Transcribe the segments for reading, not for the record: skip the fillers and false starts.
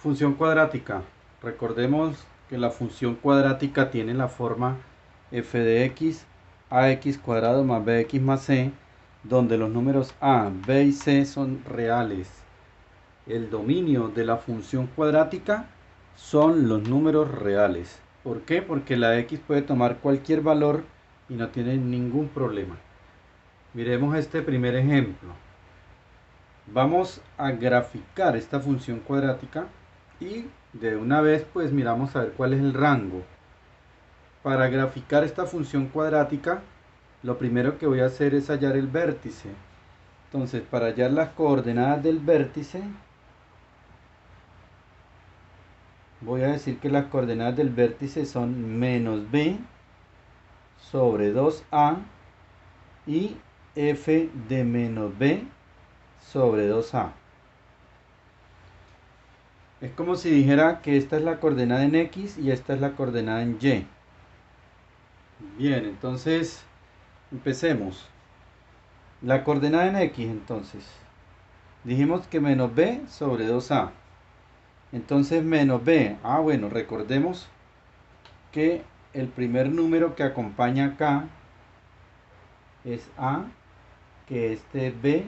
Función cuadrática. Recordemos que la función cuadrática tiene la forma f de x, ax cuadrado más bx más c, donde los números a, b y c son reales. El dominio de la función cuadrática son los números reales. ¿Por qué? Porque la x puede tomar cualquier valor y no tiene ningún problema. Miremos este primer ejemplo. Vamos a graficar esta función cuadrática y de una vez pues miramos a ver cuál es el rango. Para graficar esta función cuadrática, lo primero que voy a hacer es hallar el vértice. Entonces, para hallar las coordenadas del vértice, voy a decir que las coordenadas del vértice son menos b sobre 2a y f de menos b sobre 2a. Es como si dijera que esta es la coordenada en x y esta es la coordenada en y. Bien, entonces empecemos. La coordenada en x, entonces, dijimos que menos b sobre 2a. Entonces menos b, bueno, recordemos que el primer número que acompaña acá es a, que este es b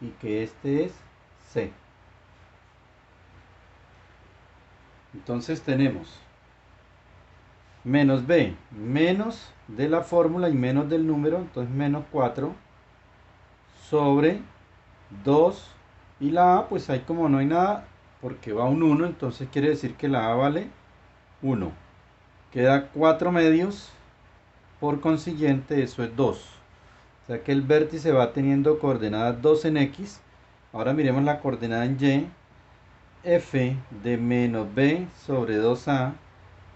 y que este es c. Entonces tenemos menos b, menos de la fórmula y menos del número, entonces menos 4 sobre 2 y la a, pues ahí como no hay nada, porque va un 1, entonces quiere decir que la a vale 1. Queda 4 medios, por consiguiente eso es 2. O sea que el vértice va teniendo coordenadas 2 en x. Ahora miremos la coordenada en y. F de menos b sobre 2a,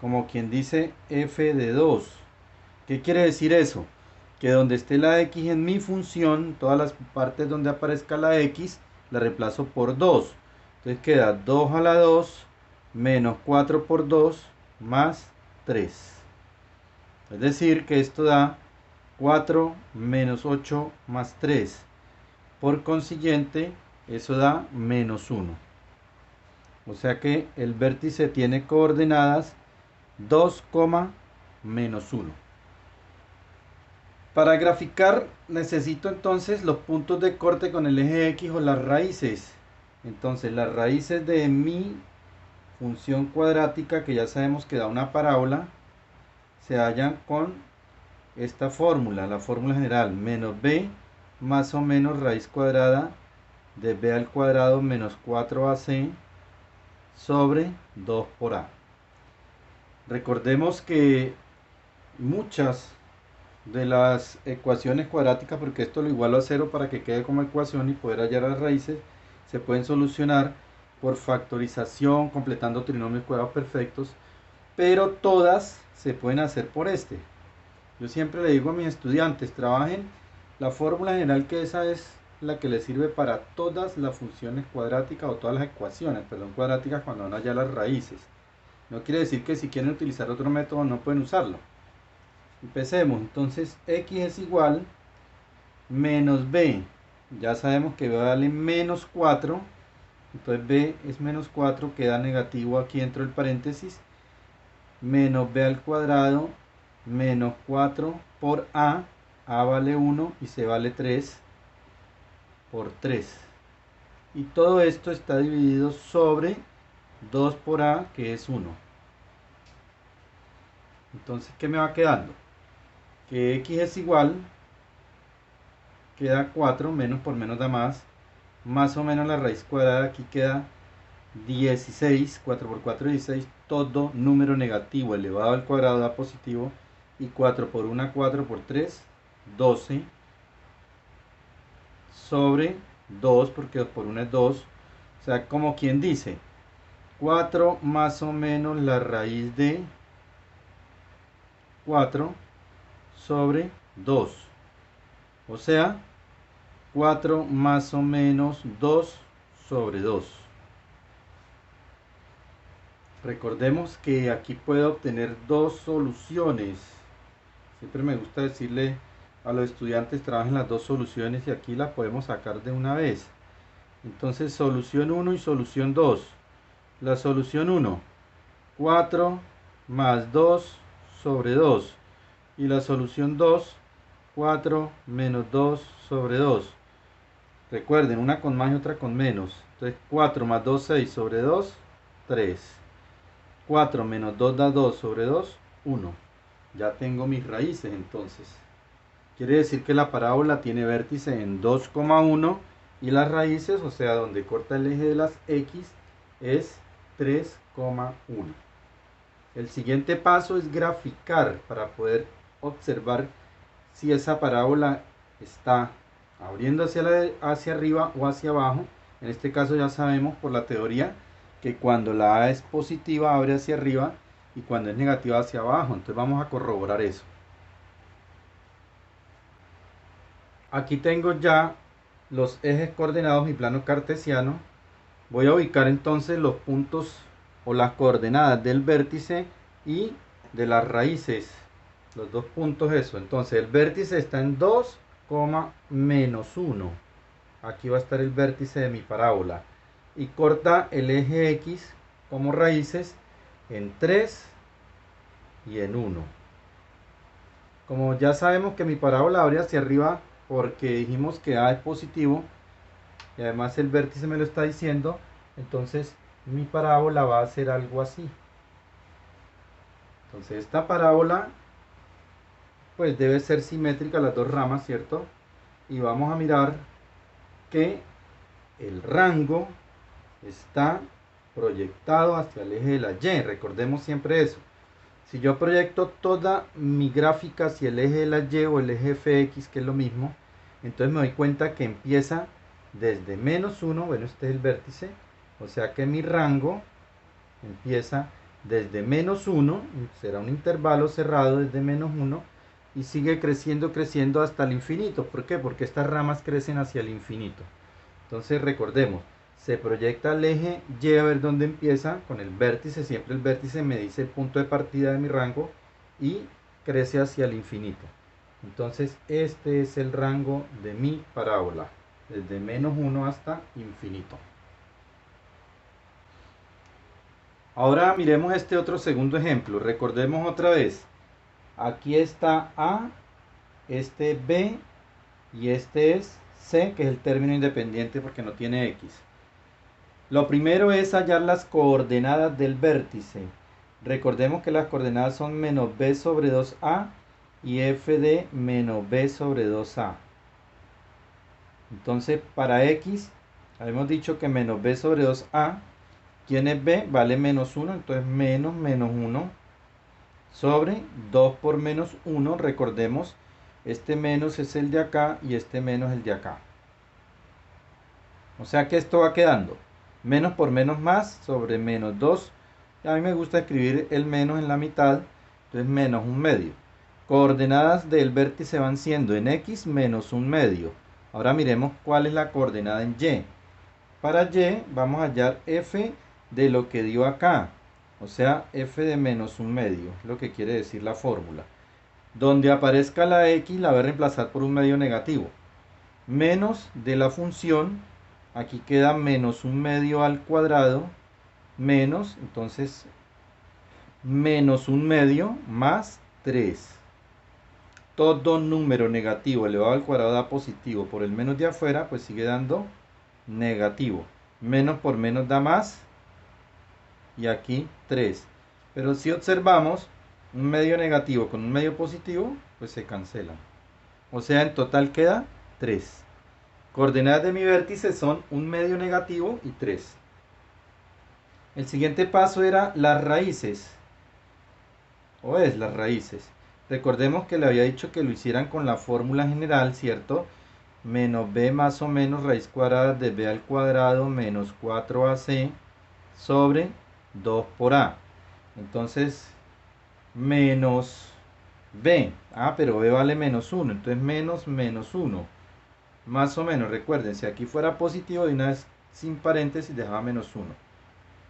como quien dice f de 2. ¿Qué quiere decir eso? Que donde esté la x en mi función, todas las partes donde aparezca la x, la reemplazo por 2. Entonces queda 2 a la 2 menos 4 por 2 más 3. Es decir, que esto da 4 menos 8 más 3. Por consiguiente, eso da menos 1. O sea que el vértice tiene coordenadas 2, menos 1. Para graficar necesito entonces los puntos de corte con el eje X o las raíces. Entonces las raíces de mi función cuadrática, que ya sabemos que da una parábola, se hallan con esta fórmula, la fórmula general, menos b más o menos raíz cuadrada de b al cuadrado menos 4ac sobre 2 por a. Recordemos que muchas de las ecuaciones cuadráticas, porque esto lo igualo a 0 para que quede como ecuación y poder hallar las raíces, se pueden solucionar por factorización, completando trinomios cuadrados perfectos, pero todas se pueden hacer por este. Yo siempre le digo a mis estudiantes, trabajen la fórmula general, que esa es la que les sirve para todas las funciones cuadráticas o todas las ecuaciones, cuadráticas, cuando van a hallar las raíces. No quiere decir que si quieren utilizar otro método no pueden usarlo. Empecemos, entonces x es igual menos b, ya sabemos que b vale menos 4, entonces b es menos 4, queda negativo aquí dentro del paréntesis, menos b al cuadrado menos 4 por a vale 1 y c vale 3 por 3. Y todo esto está dividido sobre 2 por a, que es 1. Entonces, ¿qué me va quedando? Que x es igual, queda 4, menos por menos da más o menos la raíz cuadrada, aquí queda 16, 4 por 4 16, todo número negativo elevado al cuadrado da positivo, y 4 por 1, 4 por 3, 12, sobre 2, porque 2 por 1 es 2, o sea, como quien dice, 4 más o menos la raíz de 4 sobre 2, o sea, 4 más o menos 2 sobre 2. Recordemos que aquí puedo obtener dos soluciones. Siempre me gusta decirle a los estudiantes, trabajen las dos soluciones y aquí las podemos sacar de una vez. Entonces, solución 1 y solución 2. La solución 1, 4 más 2 sobre 2. Y la solución 2, 4 menos 2 sobre 2. Recuerden, una con más y otra con menos. Entonces 4 más 2, 6 sobre 2, 3. 4 menos 2 da 2 sobre 2, 1. Ya tengo mis raíces entonces. Quiere decir que la parábola tiene vértice en 2,1 y las raíces, o sea, donde corta el eje de las X, es 3,1. El siguiente paso es graficar para poder observar si esa parábola está abriendo hacia arriba o hacia abajo. En este caso ya sabemos por la teoría que cuando la A es positiva abre hacia arriba y cuando es negativa hacia abajo. Entonces vamos a corroborar eso. Aquí tengo ya los ejes coordenados, mi plano cartesiano. Voy a ubicar entonces los puntos o las coordenadas del vértice y de las raíces. Los dos puntos eso. Entonces el vértice está en 2, menos 1. Aquí va a estar el vértice de mi parábola. Y corta el eje X como raíces en 3 y en 1. Como ya sabemos que mi parábola abre hacia arriba porque dijimos que A es positivo y además el vértice me lo está diciendo, entonces mi parábola va a ser algo así. Entonces esta parábola pues debe ser simétrica a las dos ramas, ¿cierto? Y vamos a mirar que el rango está proyectado hacia el eje de la Y. Recordemos siempre eso. Si yo proyecto toda mi gráfica hacia el eje de la Y o el eje fx, que es lo mismo, entonces me doy cuenta que empieza desde menos 1, bueno, este es el vértice, o sea que mi rango empieza desde menos 1, será un intervalo cerrado desde menos 1, y sigue creciendo hasta el infinito. ¿Por qué? Porque estas ramas crecen hacia el infinito. Entonces recordemos, se proyecta el eje Y a ver dónde empieza con el vértice, siempre el vértice me dice el punto de partida de mi rango y crece hacia el infinito. Entonces este es el rango de mi parábola, desde menos 1 hasta infinito. Ahora miremos este otro segundo ejemplo. Recordemos otra vez, aquí está A, este B y este es C, que es el término independiente porque no tiene X. Lo primero es hallar las coordenadas del vértice. Recordemos que las coordenadas son menos b sobre 2a y f de menos b sobre 2a. Entonces para x habíamos dicho que menos b sobre 2a, ¿quién es b? Vale menos 1, entonces menos 1 sobre 2 por menos 1. Recordemos, este menos es el de acá y este menos el de acá. O sea que esto va quedando menos por menos más sobre menos 2. A mí me gusta escribir el menos en la mitad, entonces menos 1/2. Coordenadas del vértice van siendo en x menos 1/2. Ahora miremos cuál es la coordenada en y. Para y vamos a hallar f de lo que dio acá, o sea f de menos 1/2, lo que quiere decir la fórmula. Donde aparezca la x la voy a reemplazar por 1/2 negativo. Menos de la función, aquí queda menos 1/2 al cuadrado, menos, entonces, menos 1/2 más 3. Todo número negativo elevado al cuadrado da positivo, por el menos de afuera, pues sigue dando negativo. Menos por menos da más, y aquí 3. Pero si observamos, 1/2 negativo con 1/2 positivo, pues se cancelan. O sea, en total queda 3. Coordenadas de mi vértice son 1/2 negativo y 3. El siguiente paso era las raíces, o es las raíces. Recordemos que le había dicho que lo hicieran con la fórmula general, ¿cierto? Menos b más o menos raíz cuadrada de b al cuadrado menos 4ac sobre 2 por a. Entonces, menos b. Pero b vale menos 1, entonces menos 1. Más o menos, recuerden, si aquí fuera positivo, de una vez sin paréntesis dejaba menos 1.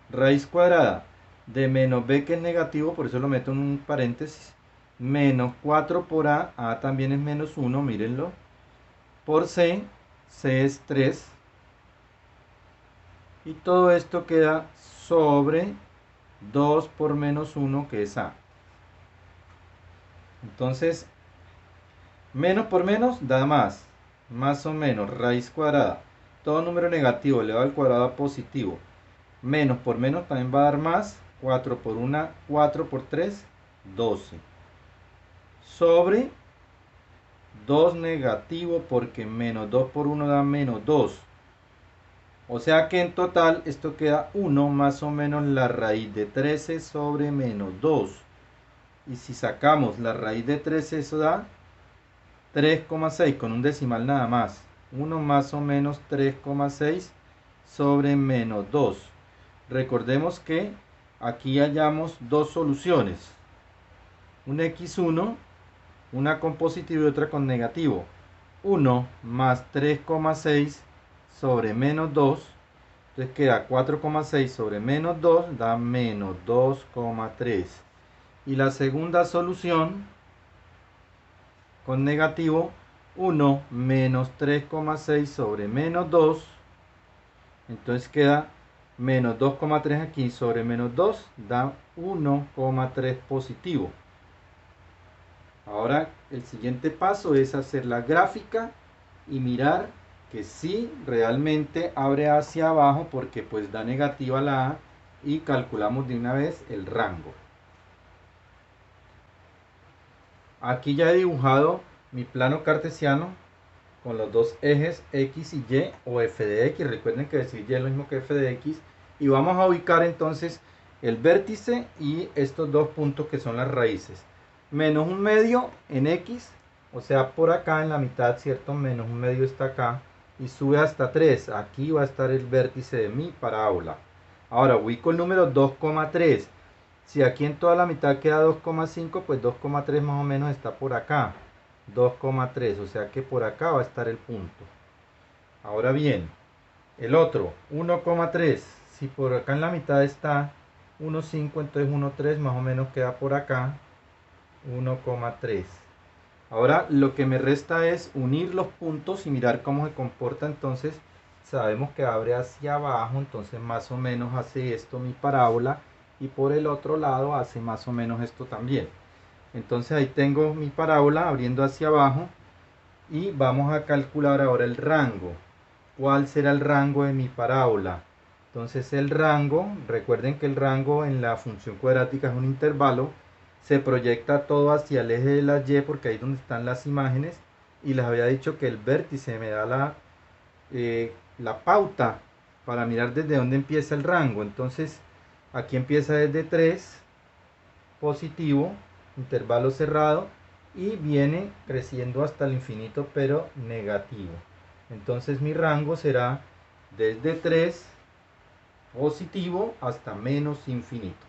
Raíz cuadrada de menos b, que es negativo, por eso lo meto en un paréntesis, menos 4 por a también es menos 1, mírenlo, por c es 3, Y todo esto queda sobre 2 por menos 1, que es a. Entonces, menos por menos da más. Más o menos, raíz cuadrada. Todo número negativo elevado al cuadrado a positivo. Menos por menos también va a dar más. 4 por 1, 4 por 3, 12. Sobre 2 negativo, porque menos 2 por 1 da menos 2. O sea que en total esto queda 1 más o menos la raíz de 13 sobre menos 2. Y si sacamos la raíz de 13, eso da 3,6 con un decimal nada más. 1 más o menos 3,6 sobre menos 2. Recordemos que aquí hallamos dos soluciones. Un x1, una con positivo y otra con negativo. 1 más 3,6 sobre menos 2. Entonces queda 4,6 sobre menos 2 da menos 2,3. Y la segunda solución con negativo, 1 menos 3,6 sobre menos 2. Entonces queda menos 2,3 aquí sobre menos 2 da 1,3 positivo. Ahora el siguiente paso es hacer la gráfica y mirar que sí realmente abre hacia abajo, porque pues da negativa la A, y calculamos de una vez el rango. Aquí ya he dibujado mi plano cartesiano con los dos ejes X y Y, o f de X. Recuerden que decir Y es lo mismo que f de X. Y vamos a ubicar entonces el vértice y estos dos puntos que son las raíces. Menos un medio en X, o sea por acá en la mitad, ¿cierto? Menos un medio está acá y sube hasta 3. Aquí va a estar el vértice de mi parábola. Ahora ubico el número 2,3. Si aquí en toda la mitad queda 2,5, pues 2,3 más o menos está por acá. 2,3, o sea que por acá va a estar el punto. Ahora bien, el otro, 1,3. Si por acá en la mitad está 1,5, entonces 1,3 más o menos queda por acá. 1,3. Ahora lo que me resta es unir los puntos y mirar cómo se comporta. Entonces sabemos que abre hacia abajo, entonces más o menos hace esto mi parábola, y por el otro lado hace más o menos esto también. Entonces ahí tengo mi parábola abriendo hacia abajo, y vamos a calcular ahora el rango. ¿Cuál será el rango de mi parábola? Entonces el rango, recuerden que el rango en la función cuadrática es un intervalo. Se proyecta todo hacia el eje de la Y, porque ahí es donde están las imágenes, y les había dicho que el vértice me da la pauta para mirar desde dónde empieza el rango. Entonces aquí empieza desde 3, positivo, intervalo cerrado, y viene creciendo hasta el infinito, pero negativo. Entonces mi rango será desde 3, positivo, hasta menos infinito.